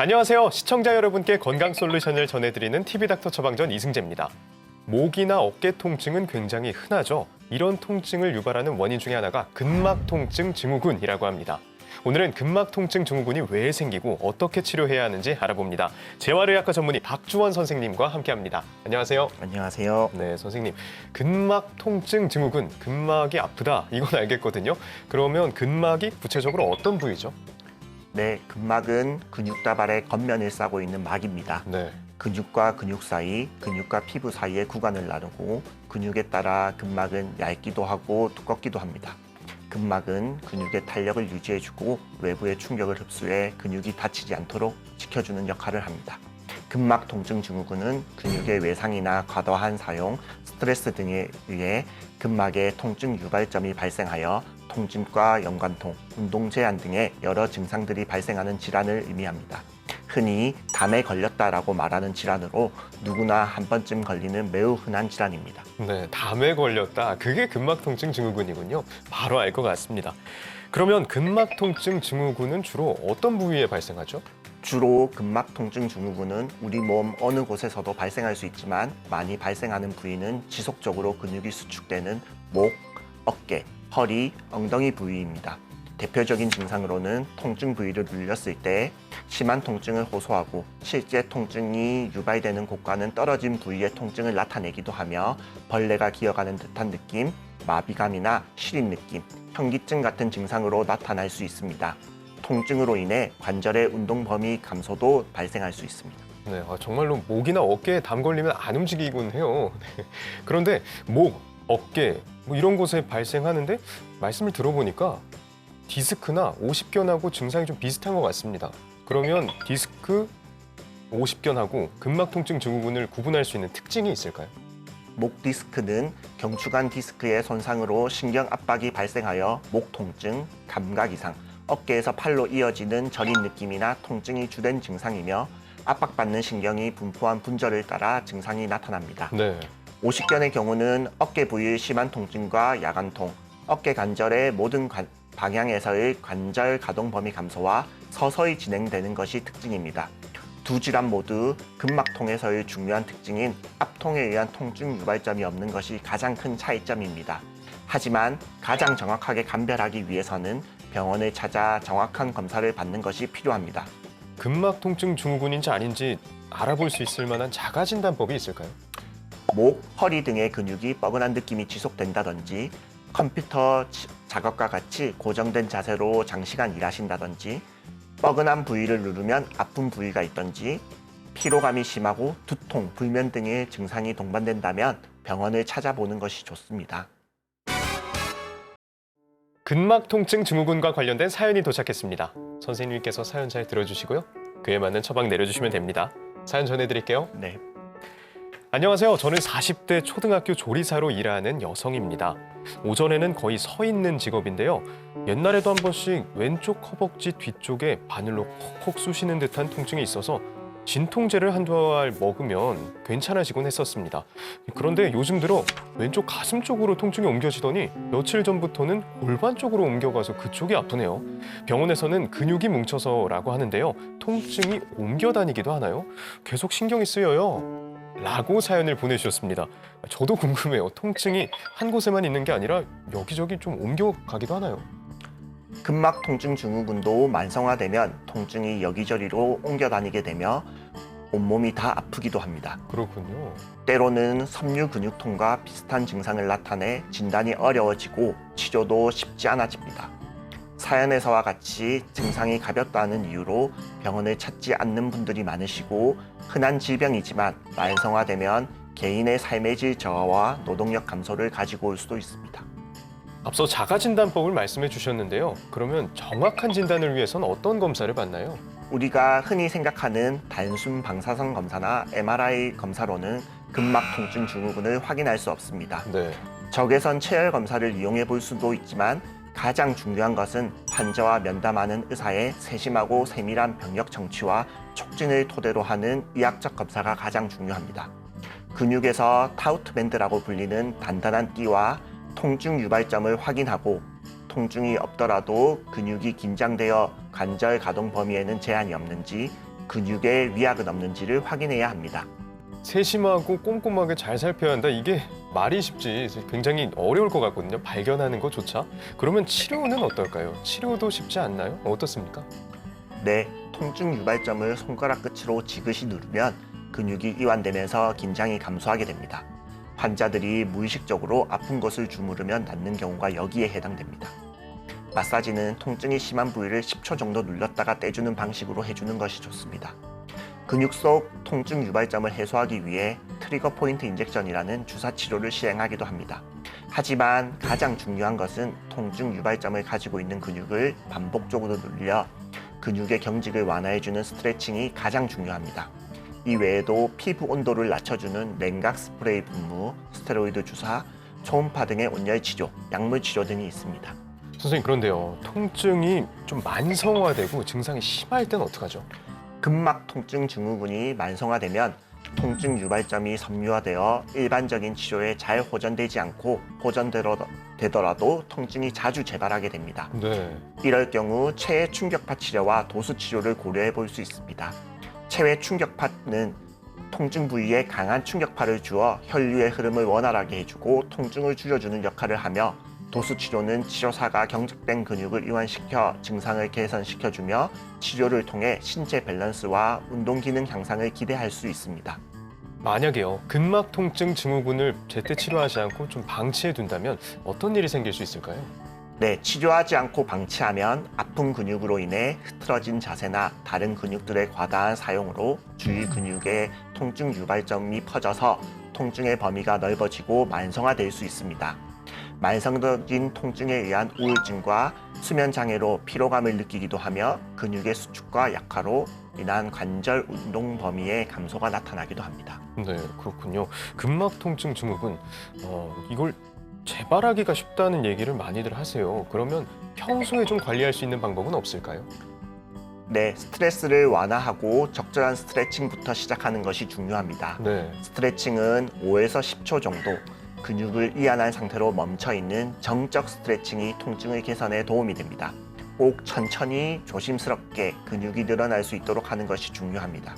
안녕하세요. 시청자 여러분께 건강 솔루션을 전해드리는 TV닥터 처방전 이승재입니다. 목이나 어깨 통증은 굉장히 흔하죠. 이런 통증을 유발하는 원인 중에 하나가 근막 통증 증후군이라고 합니다. 오늘은 근막 통증 증후군이 왜 생기고 어떻게 치료해야 하는지 알아봅니다. 재활의학과 전문의 박주원 선생님과 함께합니다. 안녕하세요. 안녕하세요. 네, 선생님. 근막 통증 증후군, 근막이 아프다. 이건 알겠거든요. 그러면 근막이 구체적으로 어떤 부위죠? 네, 근막은 근육다발의 겉면을 싸고 있는 막입니다. 네. 근육과 근육 사이, 근육과 피부 사이의 구간을 나누고 근육에 따라 근막은 얇기도 하고 두껍기도 합니다. 근막은 근육의 탄력을 유지해주고 외부의 충격을 흡수해 근육이 다치지 않도록 지켜주는 역할을 합니다. 근막 통증 증후군은 근육의 외상이나 과도한 사용, 스트레스 등에 의해 근막에 통증 유발점이 발생하여 통증과 연관통, 운동 제한 등의 여러 증상들이 발생하는 질환을 의미합니다. 흔히 담에 걸렸다라고 말하는 질환으로 누구나 한 번쯤 걸리는 매우 흔한 질환입니다. 네, 담에 걸렸다. 그게 근막 통증 증후군이군요. 바로 알 것 같습니다. 그러면 근막 통증 증후군은 주로 어떤 부위에 발생하죠? 주로 근막 통증 증후군은 우리 몸 어느 곳에서도 발생할 수 있지만 많이 발생하는 부위는 지속적으로 근육이 수축되는 목, 어깨, 허리, 엉덩이 부위입니다. 대표적인 증상으로는 통증 부위를 눌렸을 때 심한 통증을 호소하고 실제 통증이 유발되는 곳과는 떨어진 부위의 통증을 나타내기도 하며 벌레가 기어가는 듯한 느낌, 마비감이나 시린 느낌, 현기증 같은 증상으로 나타날 수 있습니다. 통증으로 인해 관절의 운동 범위 감소도 발생할 수 있습니다. 네, 정말로 목이나 어깨에 담 걸리면 안 움직이곤 해요. 네. 그런데 목, 어깨 이런 곳에 발생하는데 말씀을 들어보니까 디스크나 오십견하고 증상이 좀 비슷한 것 같습니다. 그러면 디스크, 오십견하고 근막 통증 증후군을 구분할 수 있는 특징이 있을까요? 목 디스크는 경추관 디스크의 손상으로 신경 압박이 발생하여 목 통증, 감각 이상, 어깨에서 팔로 이어지는 저린 느낌이나 통증이 주된 증상이며 압박받는 신경이 분포한 분절을 따라 증상이 나타납니다. 네. 오십견의 경우는 어깨 부위의 심한 통증과 야간통, 어깨 관절의 모든 방향에서의 관절 가동 범위 감소와 서서히 진행되는 것이 특징입니다. 두 질환 모두 근막통에서의 중요한 특징인 압통에 의한 통증 유발점이 없는 것이 가장 큰 차이점입니다. 하지만 가장 정확하게 감별하기 위해서는 병원을 찾아 정확한 검사를 받는 것이 필요합니다. 근막 통증 증후군인지 아닌지 알아볼 수 있을 만한 자가 진단법이 있을까요? 목, 허리 등의 근육이 뻐근한 느낌이 지속된다든지 컴퓨터 작업과 같이 고정된 자세로 장시간 일하신다든지 뻐근한 부위를 누르면 아픈 부위가 있던지 피로감이 심하고 두통, 불면 등의 증상이 동반된다면 병원을 찾아보는 것이 좋습니다. 근막 통증 증후군과 관련된 사연이 도착했습니다. 선생님께서 사연 잘 들어주시고요. 그에 맞는 처방 내려주시면 됩니다. 사연 전해드릴게요. 네. 안녕하세요. 저는 40대 초등학교 조리사로 일하는 여성입니다. 오전에는 거의 서 있는 직업인데요. 옛날에도 한 번씩 왼쪽 허벅지 뒤쪽에 바늘로 콕콕 쑤시는 듯한 통증이 있어서 진통제를 한두 알 먹으면 괜찮아지곤 했었습니다. 그런데 요즘 들어 왼쪽 가슴 쪽으로 통증이 옮겨지더니 며칠 전부터는 골반 쪽으로 옮겨가서 그쪽이 아프네요. 병원에서는 근육이 뭉쳐서라고 하는데요. 통증이 옮겨 다니기도 하나요? 계속 신경이 쓰여요. 라고 사연을 보내주셨습니다. 저도 궁금해요. 통증이 한 곳에만 있는 게 아니라 여기저기 좀 옮겨가기도 하나요? 근막 통증 증후군도 만성화되면 통증이 여기저기로 옮겨 다니게 되며 온몸이 다 아프기도 합니다. 그렇군요. 때로는 섬유 근육통과 비슷한 증상을 나타내 진단이 어려워지고 치료도 쉽지 않아집니다. 사연에서와 같이 증상이 가볍다는 이유로 병원을 찾지 않는 분들이 많으시고 흔한 질병이지만 만성화되면 개인의 삶의 질 저하와 노동력 감소를 가지고 올 수도 있습니다. 앞서 자가진단법을 말씀해 주셨는데요. 그러면 정확한 진단을 위해선 어떤 검사를 받나요? 우리가 흔히 생각하는 단순 방사선 검사나 MRI 검사로는 근막 통증 증후군을 확인할 수 없습니다. 네. 적외선 체열 검사를 이용해 볼 수도 있지만 가장 중요한 것은 환자와 면담하는 의사의 세심하고 세밀한 병력 정치와 촉진을 토대로 하는 의학적 검사가 가장 중요합니다. 근육에서 타우트 밴드라고 불리는 단단한 띠와 통증 유발점을 확인하고 통증이 없더라도 근육이 긴장되어 관절 가동 범위에는 제한이 없는지 근육에 위약은 없는지를 확인해야 합니다. 세심하고 꼼꼼하게 잘 살펴야 한다. 이게 말이 쉽지 굉장히 어려울 것 같거든요. 발견하는 것조차. 그러면 치료는 어떨까요? 치료도 쉽지 않나요? 어떻습니까? 네, 통증 유발점을 손가락 끝으로 지그시 누르면 근육이 이완되면서 긴장이 감소하게 됩니다. 환자들이 무의식적으로 아픈 곳을 주무르면 낫는 경우가 여기에 해당됩니다. 마사지는 통증이 심한 부위를 10초 정도 눌렀다가 떼주는 방식으로 해주는 것이 좋습니다. 근육 속 통증 유발점을 해소하기 위해 트리거 포인트 인젝션이라는 주사 치료를 시행하기도 합니다. 하지만 가장 중요한 것은 통증 유발점을 가지고 있는 근육을 반복적으로 눌려 근육의 경직을 완화해주는 스트레칭이 가장 중요합니다. 이 외에도 피부 온도를 낮춰주는 냉각 스프레이 분무, 스테로이드 주사, 초음파 등의 온열 치료, 약물 치료 등이 있습니다. 선생님 그런데요. 통증이 좀 만성화되고 증상이 심할 때는 어떡하죠? 근막 통증 증후군이 만성화되면 통증 유발점이 섬유화되어 일반적인 치료에 잘 호전되지 않고 호전되더라도 통증이 자주 재발하게 됩니다. 네. 이럴 경우 체외 충격파 치료와 도수 치료를 고려해 볼 수 있습니다. 체외 충격파는 통증 부위에 강한 충격파를 주어 혈류의 흐름을 원활하게 해주고 통증을 줄여주는 역할을 하며 도수 치료는 치료사가 경직된 근육을 이완시켜 증상을 개선시켜주며 치료를 통해 신체 밸런스와 운동 기능 향상을 기대할 수 있습니다. 만약에요. 근막 통증 증후군을 제때 치료하지 않고 좀 방치해 둔다면 어떤 일이 생길 수 있을까요? 네, 치료하지 않고 방치하면 아픈 근육으로 인해 흐트러진 자세나 다른 근육들의 과다한 사용으로 주위 근육에 통증 유발점이 퍼져서 통증의 범위가 넓어지고 만성화될 수 있습니다. 만성적인 통증에 의한 우울증과 수면 장애로 피로감을 느끼기도 하며 근육의 수축과 약화로 인한 관절 운동 범위의 감소가 나타나기도 합니다. 네, 그렇군요. 근막 통증 증후군, 이걸 재발하기가 쉽다는 얘기를 많이들 하세요. 그러면 평소에 좀 관리할 수 있는 방법은 없을까요? 네, 스트레스를 완화하고 적절한 스트레칭부터 시작하는 것이 중요합니다. 네. 스트레칭은 5에서 10초 정도 근육을 이완한 상태로 멈춰 있는 정적 스트레칭이 통증의 개선에 도움이 됩니다. 꼭 천천히 조심스럽게 근육이 늘어날 수 있도록 하는 것이 중요합니다.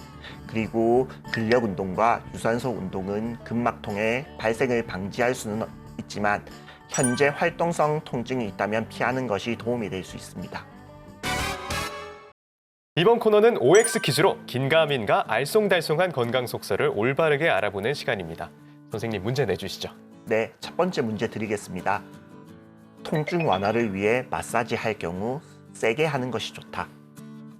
그리고 근력 운동과 유산소 운동은 근막통의 발생을 방지할 수는 있지만 현재 활동성 통증이 있다면 피하는 것이 도움이 될 수 있습니다. 이번 코너는 OX 퀴즈로 긴가민가 알쏭달쏭한 건강 속설을 올바르게 알아보는 시간입니다. 선생님 문제 내주시죠. 네, 첫 번째 문제 드리겠습니다. 통증 완화를 위해 마사지 할 경우 세게 하는 것이 좋다.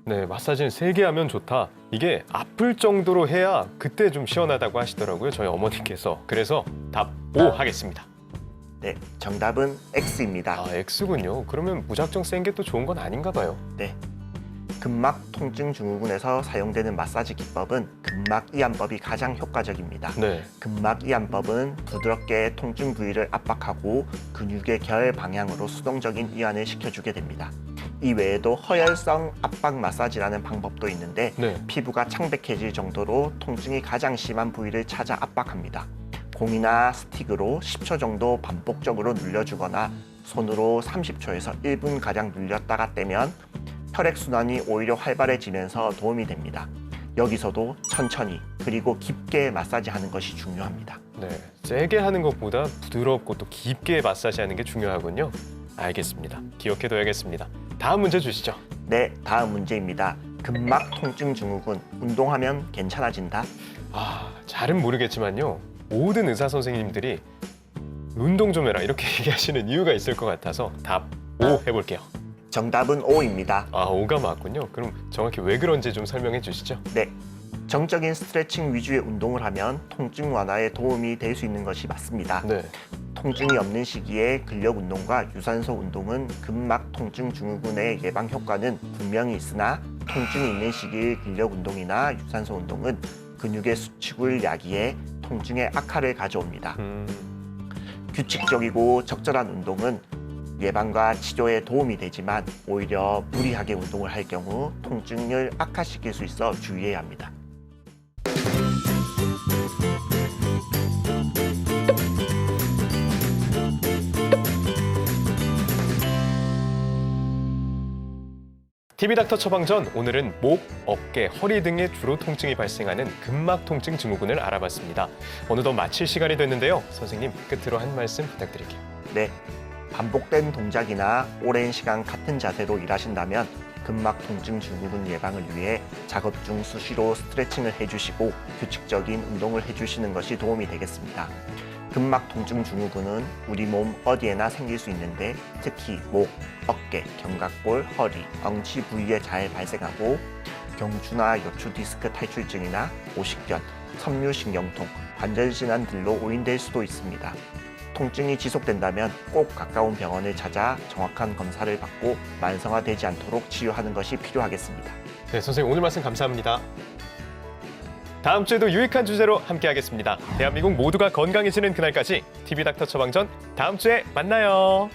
네, 마사지는 세게 하면 좋다. 이게 아플 정도로 해야 그때 좀 시원하다고 하시더라고요. 저희 어머니께서. 그래서 답 O 하겠습니다. 네, 정답은 X입니다. 아, X군요. 그러면 무작정 센 게 또 좋은 건 아닌가 봐요. 네. 근막 통증 증후군에서 사용되는 마사지 기법은 근막 이완법이 가장 효과적입니다. 네. 근막 이완법은 부드럽게 통증 부위를 압박하고 근육의 결 방향으로 수동적인 이완을 시켜주게 됩니다. 이 외에도 허혈성 압박 마사지라는 방법도 있는데 네. 피부가 창백해질 정도로 통증이 가장 심한 부위를 찾아 압박합니다. 공이나 스틱으로 10초 정도 반복적으로 눌려주거나 손으로 30초에서 1분가량 눌렸다가 떼면 혈액순환이 오히려 활발해지면서 도움이 됩니다. 여기서도 천천히 그리고 깊게 마사지하는 것이 중요합니다. 네, 세게 하는 것보다 부드럽고 또 깊게 마사지하는 게 중요하군요. 알겠습니다. 기억해둬야겠습니다. 다음 문제 주시죠. 네, 다음 문제입니다. 근막 통증 증후군, 운동하면 괜찮아진다? 잘은 모르겠지만요. 모든 의사 선생님들이 운동 좀 해라 이렇게 얘기하시는 이유가 있을 것 같아서 답 O 해볼게요. 정답은 O입니다. O가 맞군요. 그럼 정확히 왜 그런지 좀 설명해 주시죠. 네, 정적인 스트레칭 위주의 운동을 하면 통증 완화에 도움이 될 수 있는 것이 맞습니다. 네. 통증이 없는 시기에 근력 운동과 유산소 운동은 근막 통증 증후군의 예방 효과는 분명히 있으나 통증이 있는 시기의 근력 운동이나 유산소 운동은 근육의 수축을 야기해 통증의 악화를 가져옵니다. 규칙적이고 적절한 운동은 예방과 치료에 도움이 되지만 오히려 무리하게 운동을 할 경우 통증을 악화시킬 수 있어 주의해야 합니다. TV닥터 처방전, 오늘은 목, 어깨, 허리 등의 주로 통증이 발생하는 근막 통증 증후군을 알아봤습니다. 어느덧 마칠 시간이 됐는데요. 선생님, 끝으로 한 말씀 부탁드릴게요. 네, 반복된 동작이나 오랜 시간 같은 자세로 일하신다면 근막 통증 증후군 예방을 위해 작업 중 수시로 스트레칭을 해주시고 규칙적인 운동을 해주시는 것이 도움이 되겠습니다. 근막 통증 증후군은 우리 몸 어디에나 생길 수 있는데 특히 목, 어깨, 견갑골, 허리, 엉치 부위에 잘 발생하고 경추나 요추 디스크 탈출증이나 오식견, 섬유신경통, 관절 질환 들로 오인될 수도 있습니다. 통증이 지속된다면 꼭 가까운 병원을 찾아 정확한 검사를 받고 만성화되지 않도록 치료하는 것이 필요하겠습니다. 네, 선생님 오늘 말씀 감사합니다. 다음 주에도 유익한 주제로 함께하겠습니다. 대한민국 모두가 건강해지는 그날까지 TV닥터 처방전 다음 주에 만나요.